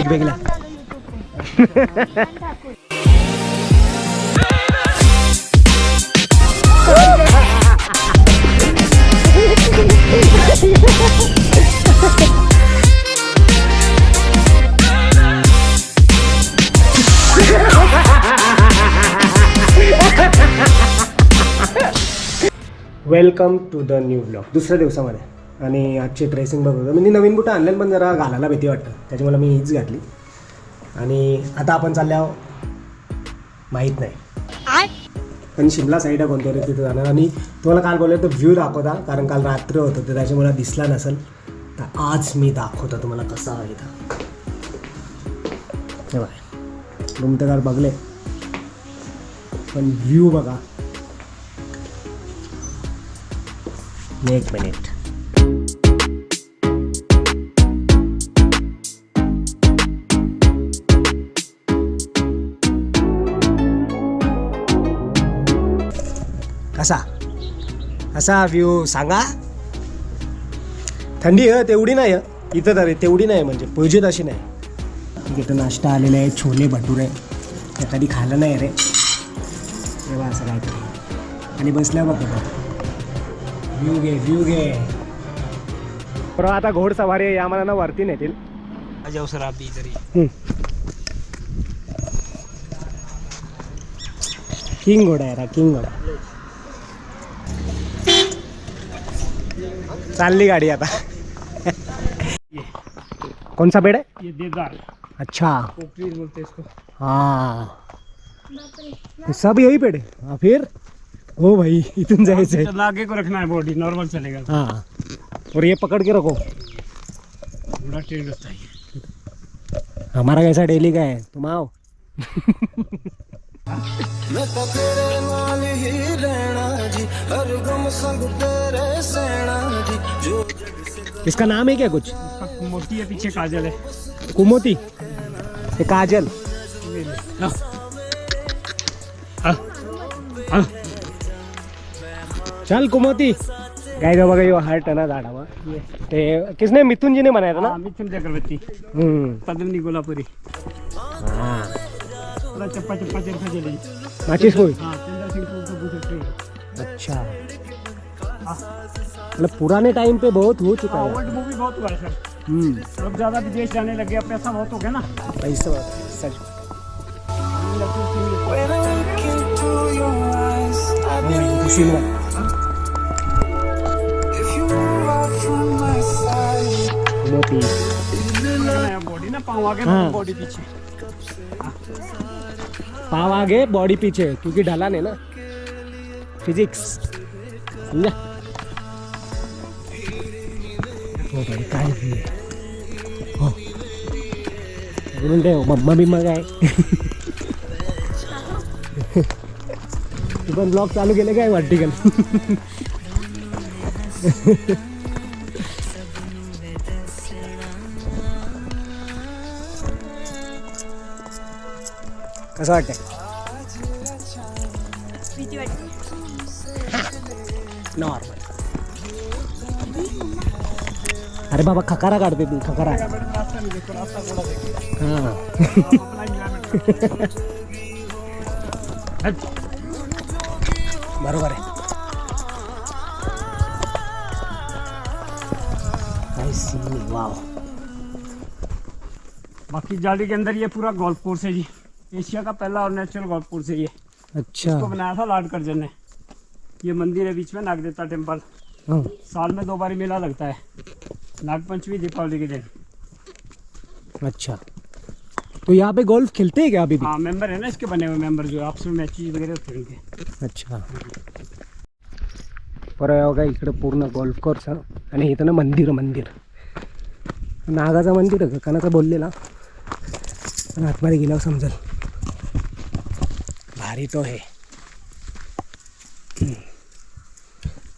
वेगवेगळ्या. Welcome to the new blog. दुसऱ्या दिवसामध्ये आणि आजची ड्रेसिंग बघतो. मी नवीन बुटं आणलं पण जरा घालायला भीती वाटतं, त्याच्यामुळे मी हीच घातली. आणि आता आपण चालल्या माहीत नाही पण शिमला साईड आहे कोणतरी तिथं जाणार. आणि तुम्हाला काल बोललं तर व्ह्यू दाखवता, कारण काल रात्र होतं तर त्याच्यामुळे दिसला नसेल. तर आज मी दाखवतो तुम्हाला कसा आहे इथं. हे बघा रूम तर काल बघले पण व्ह्यू बघा. एक मिनिट. कसा असा व्ह्यू सांगा. थंडी आहे तेवढी नाही आहे इथं, तरी तेवढी नाही म्हणजे पाहिजे तशी नाही. इथं नाश्ता आलेला आहे, छोले भटुरे. ते कधी खाल्लं नाही रे तेव्हा असं काहीतरी. आणि बसल्या बघा व्ह्यू घे. बरोबर आता घोडसवारी आम्हाला ना वरती नेतील. जाऊ सर आप इधर. किंग घोडा आहे, किंग घोडा. चालली गाडी आता. कौन सा पेड़ है ये देवदार. अच्छा पोपटी बोलते इसको. हाँ सब यही पेड़ है. हाँ फिर ओ भाई इतने जायचे. आगे को रखना है, बॉडी नॉर्मल चलेगा. हाँ और ये पकड़ के रखो. थोड़ा ट्रेंड होता है. हमारा कैसा डेली का है, तुम आओ. मैं तो तेरे नाल ही रहना जी, हर गम संग तेरे सहना जी. जो इसका नाम है क्या कुछ? मोती है, पीछे काजल है. कुमोती ये काजल. चल कुमोती. काय रे बघा यो हार्ट है ना झाडावर. ते किसने मिथुन जी ने बनाया था ना. मिथुन चक्रवर्ती. पद्मिनी कोल्हापुरी. हाँ थोड़ा चप्पा चप्पा चरखा चली. माचिस कोई. हाँ चंद्र सिंह को पूछ सकते. अच्छा मतलब पुराने टाइम पे बहुत हो चुका है. ओल्ड मूवी बहुत हुआ है सर. अब ज्यादा विदेश जाने लगे, अब पैसा बहुत हो गया ना. पैसा सच. when I look into your eyes, I Khushi if you move out from my side. मोती बॉडी ना पाँव आगे हाँ. बॉडी पीछे. पाव आगे बॉडी पीछे, क्योंकि ढलान है ना. फिजिक्स समझा. हो भाई काय हो बोलून ठेव मम्मा बिम्मा काय. तू पण ब्लॉग चालू केले काय वर्टिकल. कसं वाटतंय. नॉर्मल. अरे बाबा खकारा काढते ती खकारा. हां बरोबर आहे. वाव. बाकी जाली के अंदर ये पूरा गोल्फ कोर्स है जी. एशिया का पहला और नेचुरल गोल्फ कोर्स है ये. अच्छा इसको बनाया था लॉर्ड कर्जन ने. ये मंदिर है बीच में, नागदेवता टेम्पल. हाँ. साल में 2 बार मेला लगता है, नागपंचमी दीपावली के दिन. अच्छा तो यहाँ पे गोल्फ खेलते हैं क्या अभी भी. हाँ मेंबर है ना इसके बने हुए मेंबर, जो आपस में मैचेस वगैरह होते हैं उनके. अच्छा बरं बघा इकडे पूर्ण गोल्फ कोर्स आणि इथं ना मंदिर. नागाचं मंदिर आहे, कानाचा बोललेला पण आतमध्ये गेल्यावर समजेल. भारी तो आहे.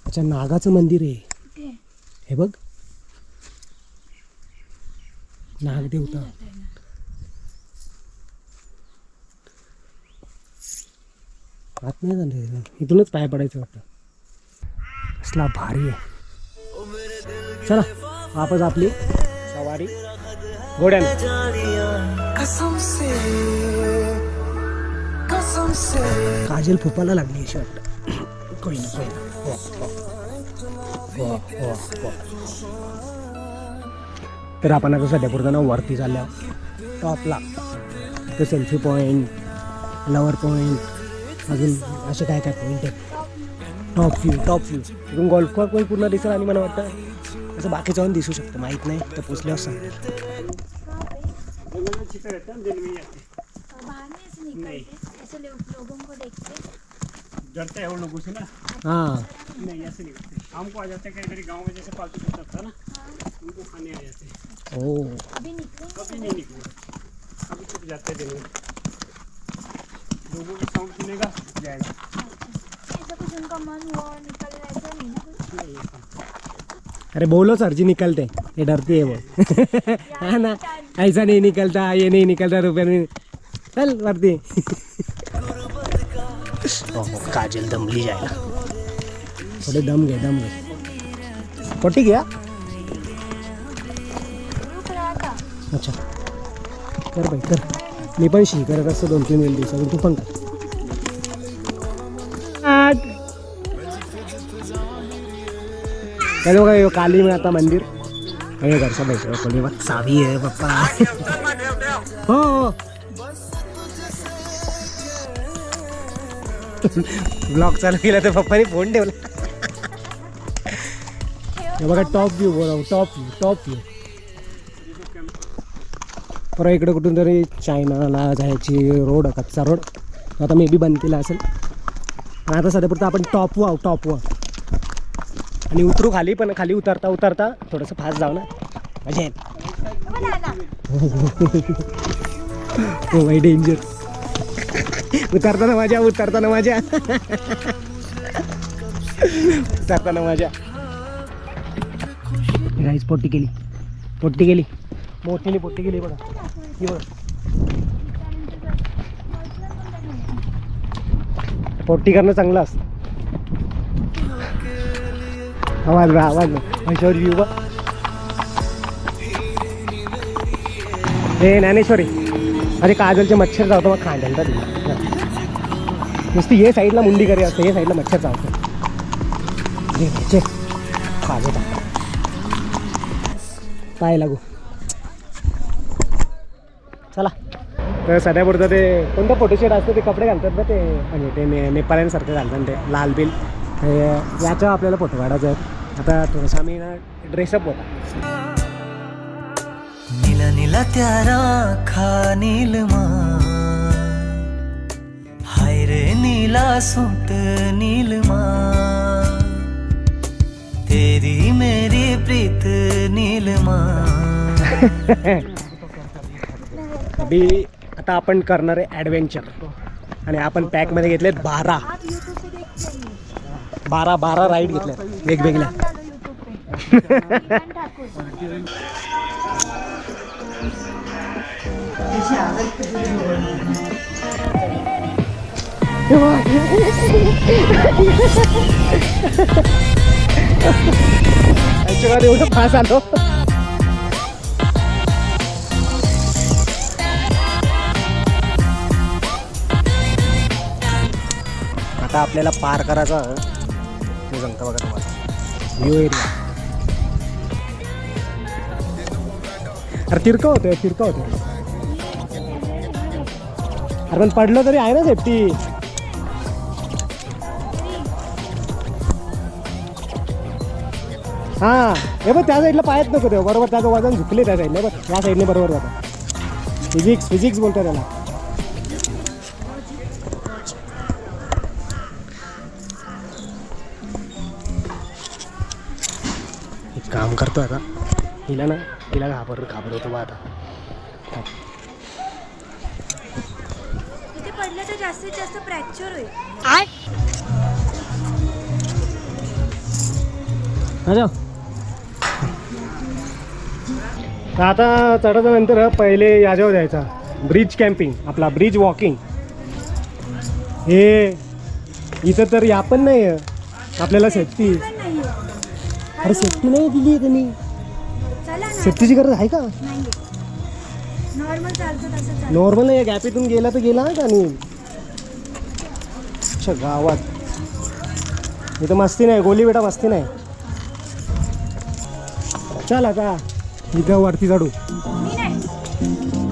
अच्छा नागाचं मंदिर आहे हे बघ. नागदेवता. आत नाही झालं, इथूनच पाय पडायचं वाटतं. असला भारी आहे. चला वापस आपली सवारी घोड्यानं. कसम से कसम से काजल फुपाला लागली अशी वाटतं. कोई ना कोई ना. तर आपण आता सध्या पुरताना वरती चालल्या टॉपला. तर सेल्फी पॉईंट, लवर पॉईंट, अजून असे काय काय पॉईंट आहेत. टॉप व्ह्यू इथून गोल्फ कोर्स पण पूर्ण दिसेल आणि मला वाटतं असं बाकी जाऊन दिसू शकतं, माहीत नाही तर पोचल्यावर सांगेल. जंगल में चित्र रहता है, दिन में ही आते बाहर में ऐसे निकलते ऐसे लोगों को देखते डरते हैं वो लोगों से ना, हां नहीं ऐसे नहीं करते. हमको आ जाते हैं कई बार गाँव में जैसे पालतू कुत्ता था ना, उनको खाने आ जाते हैं. ओ अभी निकलेंगे कभी नहीं निकले, कभी छुप जाते हैं दिन में. लोगों की साउंड सुनेगा जाएगा. ऐसा कुछ उनका मन हुआ और निकल रहा ऐसा नहीं ना कुछ. नहीं ऐसा. अरे बोलो सर जी निकलते ये डरती है वो. हाँ ना, ऐसा नहीं निकलता, ये नहीं निकलता रुपये में. चल वरती. काजल दमली जायला. थोडे दम घे. पोटी घ्या. रुक रहा था. अच्छा कर बाई कर. मी पण शी करत असतो 2-3 दिवसातून, तू पण कर. चलो का काली में आता मंदिर. अरे घरचा बैठो कोणी बघ सावी आहे पप्पा. हो ब्लॉग चालू केला तर पप्पाने फोन ठेवला. हे बघा टॉप व्ह्यू बोला, टॉप व्ह्यू. परवा इकडे कुठून तरी चायनाला जायची रोड, कच्चा रोड, आता मे बी बंद केला असेल. पण आता सध्यापुरतं आपण टॉप वा आणि उतरू खाली. पण खाली उतरता थोडंसं फास्ट जाऊ ना, मजा येईल. हो बाई डेंजर. उतरताना गाईस पोट्टी केली मोठीने पोट्टी केली बघा. ही बघा पोट्टी करणं चांगलं असतं. आवाज ना महेश्वर व्ह्यू बघ. हे ज्ञानेश्वरी अरे काजलचे मच्छर चावतो मग खांद्याला दिला. नुसती हे साईडला मुंडी करी असते, हे साईडला मच्छर चावतो. अरे घ्यायचे काजल पाय लागू. चला तर सध्यापुरतं ते कोणतं फोटोशूट असतं ते कपडे घालतात ना ते, म्हणजे ते नेपाळ्यांसारखं घालतात ते लाल बिल. याचा आपल्याला फोटो काढायचा आहे. आता थोडंसं आम्ही ना ड्रेसअप होता. नीला नीला त्यारा खा नीलमा हाय रे नीला सूट नीलमा तेरी मेरी प्रीत नीलमा. अभी आता आपण करणार आहे ॲडव्हेंचर आणि आपण पॅकमध्ये घेतलेत 12 आप यूट्यूब पे देखते हैं 12 राईड घेतल्यात वेगवेगळ्या. यूट्यूब पे इमरान ठाकुर. त्याच्यावर एवढं फास आलो. आता आपल्याला पार करायचा हे सांगता बघा तुम्हाला व्ह्यू एरिया. अरे तिरका होतं अरे पण पडलं तरी आहे ना सेफ्टी. हां हे बघ त्या साईडला पायच नको ते बरोबर, त्याचं वजन झुकले त्या साईडला. बघ या साईडने बरोबर जातं. फिजिक्स बोलतो त्याला. एक काम करतो आता हिला घाबरतो बा आता. इथे पडलं तर जास्तीत जास्त फ्रॅक्चर होईल. आता चढायच्या पहिले याच्यावर जायचा ब्रिज कॅम्पिंग, आपला ब्रिज वॉकिंग. हे इथं तर या पण नाही आपल्याला सेफ्टी. पण नाहीये. अरे सेफ्टी नाही दिली त्यांनी. चला ना. सेफ्टीची गरज आहे का? नाहीये. नॉर्मल चालतं तसं चालतं. नॉर्मल नाही, गॅपीतून गेला तर गेला का नाही. अच्छा गावात इथं मस्ती नाही, गोली बेटा मस्ती नाही. चल आता इथं वरती चढू. मी नाही.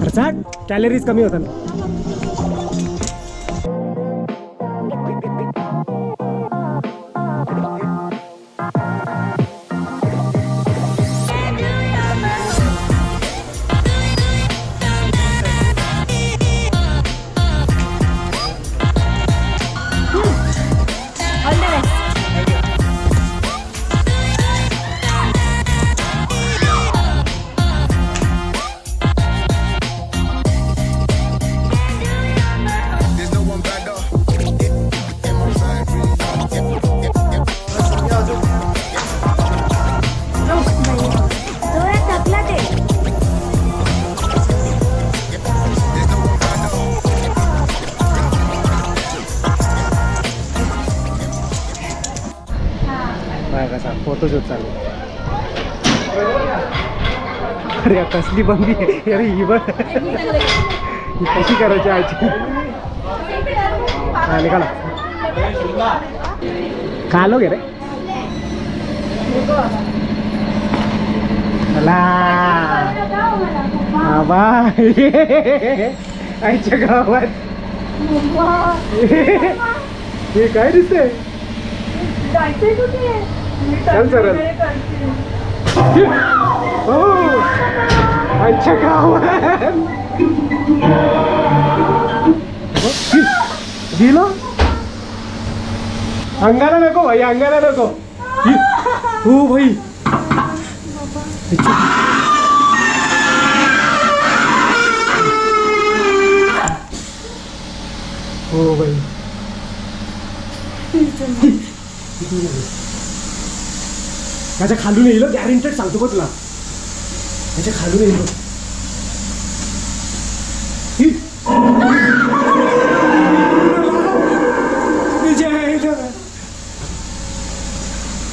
खर्चाट कॅलरीज कमी होतात. All the best. There's no one better. In my side, डोळ्यात टाकला ते. काय कसा फोटोशूट चालू. अरे कसली बंदी आहे. अरे ही बघ ही कशी करायची आजी. हा निघाला. खालो गे रे चला आबा आईच्या गावात. हे काय दिसतंय. चल सरळ. हो आईच्या गावात दिलो. अंगाला नको भाई, अंगाला नको. हो भाई हो भाई. त्याच्या खालून येईल गॅरंटेड सांगतो बघ तुला. त्याच्या खालून येईल.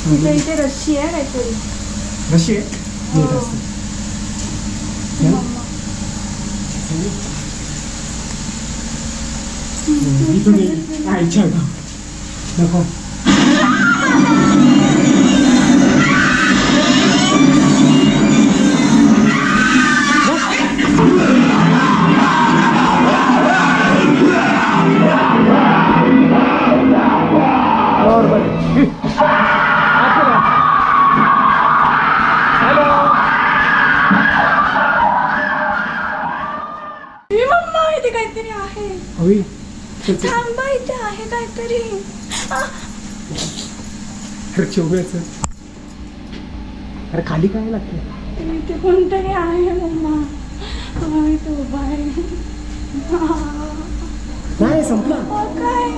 तुझ्या इथे रस्सी आहे काहीतरी. कशी आहे. इथून येईल आईच्या गाव नको. मम्मा इथे काहीतरी आहे. हवी थांबा इथे आहे काहीतरी. अरे चोव्याचं. अरे खाली काय लागते. इथे कोणतरी आहे मम्मा. इथे उभा आहे. नाही संपला. काय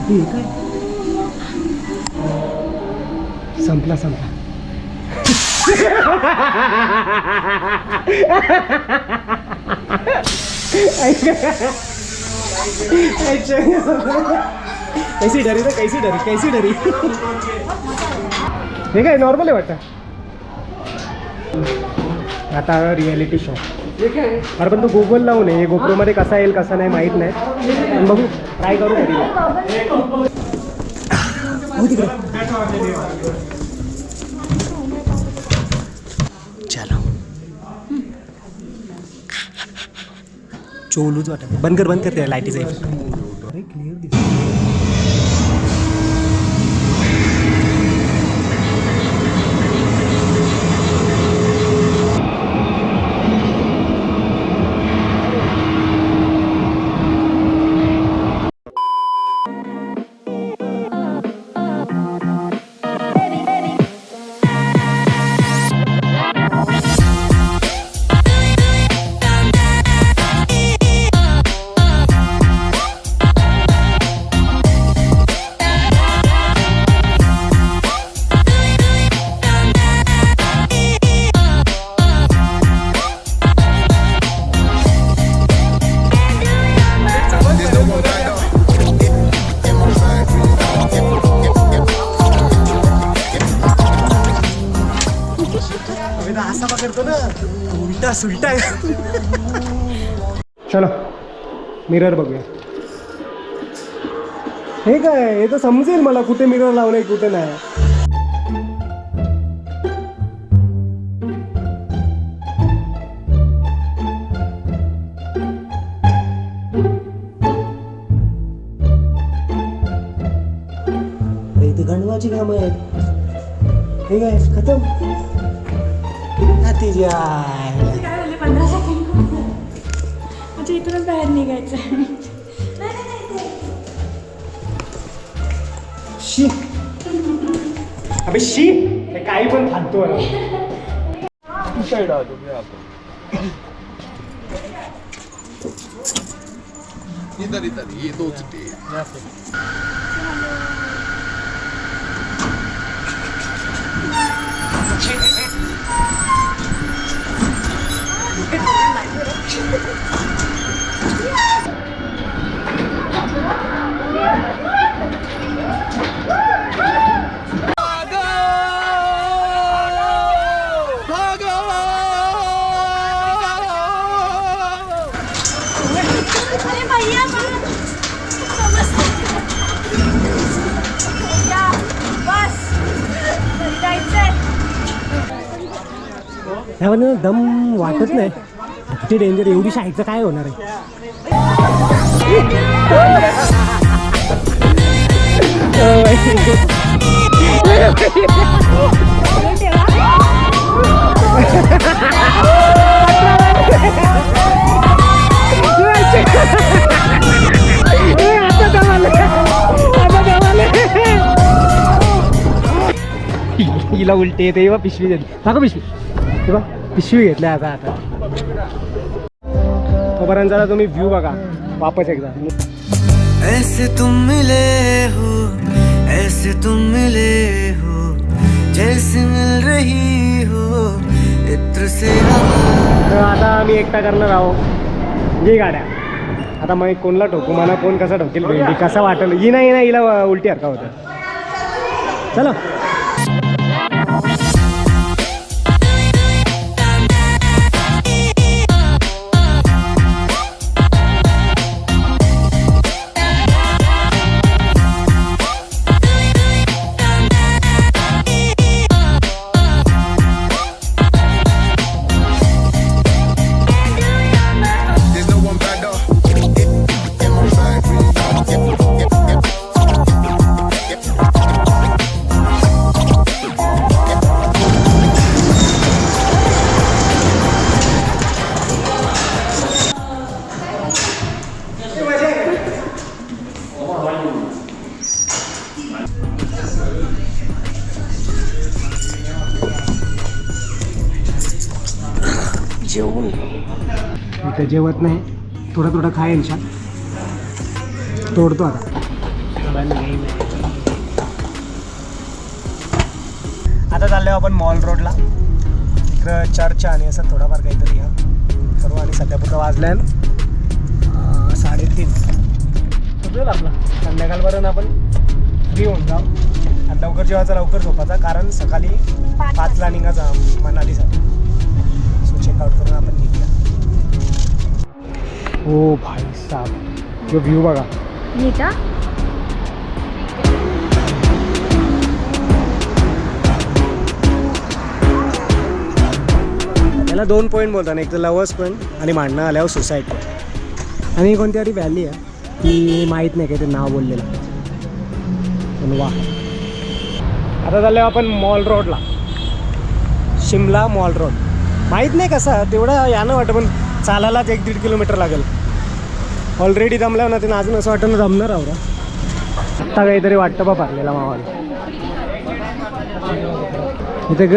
हे काय संपला संपला. कैसी डरी ना, कैसी डरी, कैसी डरी. हे काय नॉर्मल आहे वाटतं. आता रियालिटी शो. अरे पण तू गुगल लावून ये. गोप्रोमध्ये कसा येईल कसा नाही माहीत नाही, पण बघू ट्राय करू कधी. हो तिकडे. चलो चोलूच वाटत. बंद कर ते लाईटीचा इफेक्ट. अरे क्लिअर दिसत. असा पकडतो ना उलटा सुलटा. चलो मिरर बघूया. हे काय हे तर समजेल मला कुठे मिरर लावलंय कुठे नाही. इथे गणवाची कामं आहेत. हे काय खतम. काय बोलले 15 सेकंड म्हणजे इथूनच बाहेर निघायचं. शी अबे शी हे काही पण फालतू आहे. इधर ये दो चिट्ठी अरे भैया बस जायचंय. ह्यामध्ये दम वाटत नाही. किती डेंजर. एवढी शाईचं काय होणार आहे. हिला उलटी येते तेव्हा पिशवी घेतली. का पिशवी तेव्हा पिशवी घेतल्या आता. तोपर्यंत जरा तुम्ही व्ह्यू बघा वापस एकदा. ऐसे तुम मिले हो, ऐसे तुम मिले हो, जैसे मिल रही हो इत्र से हवा. तर आता आम्ही एकटा करणार आहोत. घे गाड्या. आता मग कोणला ठोकू मला कोण कसा ठोकेल भेंडी कसा वाटेल. ही नाही ना हिला उलटी हरका होतं. चला जेवून इथं जेवत नाही. थोडं थोडं खायन छान तोडतो आता. आता चाललो आपण मॉल रोडला. इकडं चर्च आणि असं थोडाफार काहीतरी करू. आणि सध्या पुढं वाजल्या 3:30. होईल आपला. संध्याकाळपर्यंत आपण फ्री होऊन जाऊ. आणि लवकर जेवायचा लवकर झोपायचा कारण सकाळी 5ला निघायचा मनालीसाठी. सो चेकआउट करून आपण निघूया. ओ भाई साहब जो व्ह्यू बघा. नीता याला 2 पॉईंट बोलतात. एक तर लवर्स पॉईंट आणि मांडणं आल्यावर सुसाईड पॉईंट. आणि कोणती तरी व्हॅली आहे ती माहीत नाही काय ते नाव बोललेलं. पण वा. आता चाललो आपण मॉल रोडला. Shimla mall road. माहीत नाही कसं तेवढं यानं वाटतं पण चालायलाच 1-1.5 किलोमीटर लागेल. ऑलरेडी दमल्यावर ना ते अजून असं वाटतं ना जमणार आहोत. आत्ता काहीतरी वाटतं बा भरलेला मावाला इथे ग.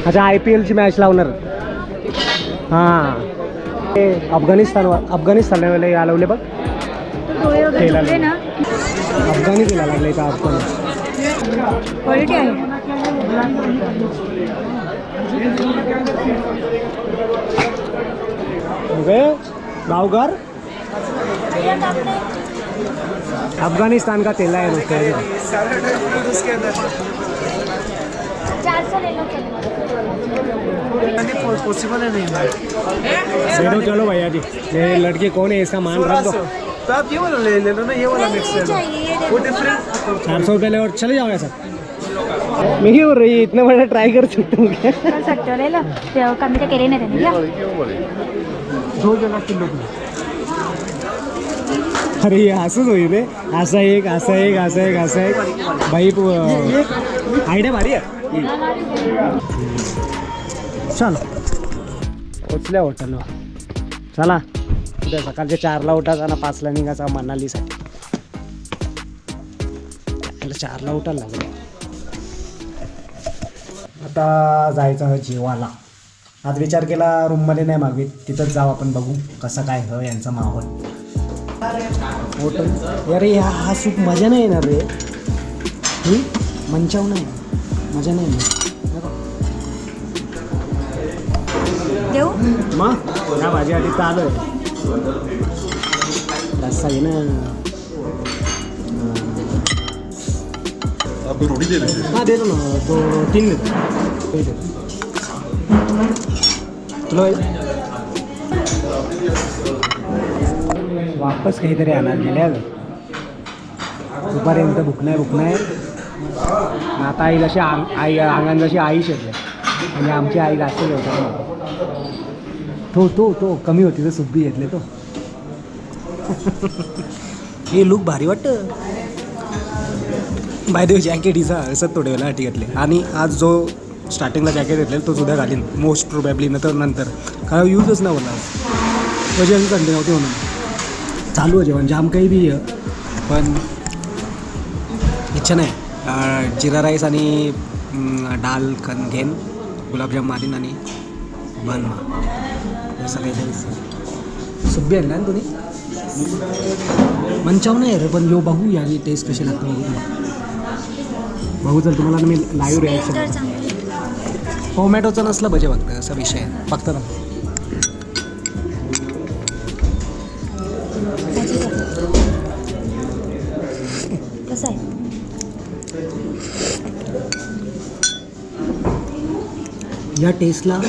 अच्छा IPLची मॅच लावणार. हां ते अफगाणिस्तानवाले आलवले बघ. ना अफगाणी तिला लागले इथं. अफगाणी क्वालिटी आहे. गावघर अफगानिस्तान का तेला है उसके 400 ले लो. पॉसिबल है नहीं भाई। दे दो चलो भैया जी, ये लड़की कौन है इसका मान रख दो। तो आप ये वाला ले लो ना, ये वाला मिक्स ले लो, वो डिफरेंट। 400 रुपये ले और चले जाओ ऐसा। मैं क्यों बोल रही है, इतना बड़ा ट्राई कर सकते हूँ क्या? कर सकते हो, ले लो। तो कमी तो केले नहीं देने क्या? 2 जगह किलो की। अरे ये हसूच होई रे, असा एक असा एक असा एक असा एक भाई आयडिया भारी आहे. चला पोचल्या हॉटेलवर. चला उद्या सकाळच्या 4ला उठायचं आणि 5ला निघायचा मनालीसाठी. 4ला उठायला लागलं. आता जायचं जेवायला. आज विचार केला रूममध्ये नाही मागवीत, तिथंच जाऊ आपण, बघू कसं काय ह यांचा माहोल. होटल अरे हा सूप मजा नाही येणार रे. मंचाव नाही, मजा नाही येणार. देऊ मग या माझ्यासाठी तर आलं रस्सा आहे ना. आपको रोटी दे रहे हां देतो ना, 3 देतो. तुला वापस काहीतरी आणणार गेल्या दुपारपर्यंत भूक नाही. आता आई जशी आई अंगण जशी आई शेतले म्हणजे आमची आई जास्त जेवतात. तो कमी होती तर सुब्बी घेतले तो. हे लुक भारी वाटतं. बाय द वे जॅकेट हिचा असं थोड्या वेळा घातले. आणि आज जो स्टार्टिंगला जॅकेट घेतलेला तो सुद्धा घालीन मोस्ट प्रोबॅबली नंतर कारण यूजच नाही होणार. म्हणजे अशी संडे नव्हती म्हणून चालू आहे जेवण जाम काही बी आहे, पण इच्छा नाही. जिरा राईस आणि डाल घेन, गुलाबजाम मारीन आणि बन असं काहीतरी. सुब्बी आणला ना तुम्ही मंचाव नाही रे, पण यो बघू या टेस्ट कशी लागतं बघू. चल तुम्हाला मी लाईव्ह रिॲक्शन. टोमॅटोचं नसलं भजे बघतं असा विषय आहे, बघतं ना. कसं आहे? या टेस्टला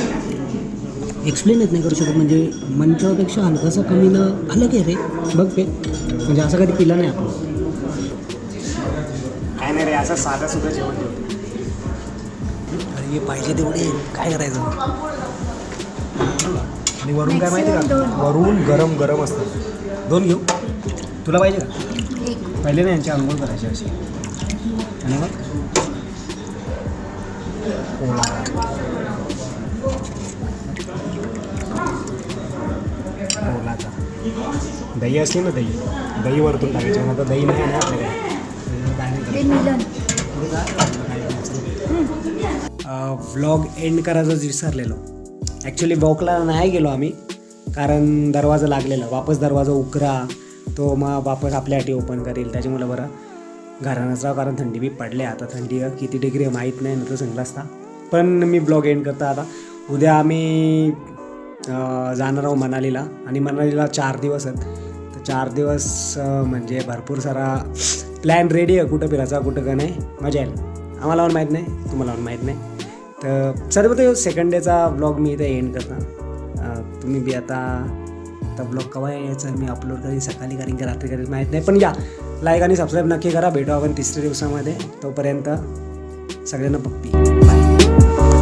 एक्सप्लेन येत नाही करू शकत. म्हणजे मंचावपेक्षा हलकासा कमीनं अलग आहे रे. बघ ते म्हणजे असं कधी पिलं नाही आपण. काय नाही रे, असं साधं सुद्धा जेवण जेवतो. अरे हे पाहिजे तेवढे काय करायचं. आणि वरून काय माहिती का, वरून गरम असतं. 2 घेऊ तुला पाहिजे का? पहिले ना यांची आंघोळ करायची अशी. आणि मग ओलाचा दही असते ना, दही वरतून टाकायची. आता दही नाही आहे आपल्याकडे. व्लॉग एंड करायचं विसरलेलो. ॲक्च्युली वॉकला नाही गेलो आम्ही, कारण दरवाजा लागलेला. वापस दरवाजा उकरा तो मग वापस आपल्यासाठी ओपन करेल, त्याच्यामुळे बरं घरानंच राहा. कारण थंडी बी पडले. आता थंडी किती डिग्री आहे माहीत नाही, नंतर सांगला असता. पण मी ब्लॉग एंड करता. आता उद्या आम्ही जाणार आहोत मनालीला. आणि मनालीला 4 दिवस आहेत. तर 4 दिवस म्हणजे भरपूर सारा प्लॅन रेडी आहे. कुठं फिरायचा कुठं का नाही, मजा येईल. आम्हाला पण माहीत नाही, तुम्हाला पण माहीत नाही. तर सर्व तो 2nd डेचा ब्लॉग मी इथे एंड करता. तुम्ही बी आता ब्लॉग केव्हा यायचं मी अपलोड करीन, सकाळी करीन की रात्री करीन माहीत नाही. पण या लाईक आणि सबस्क्राईब नक्की करा. भेटू आपण 3ऱ्या दिवसामध्ये. तोपर्यंत सगळ्यांना पप्पी बाय.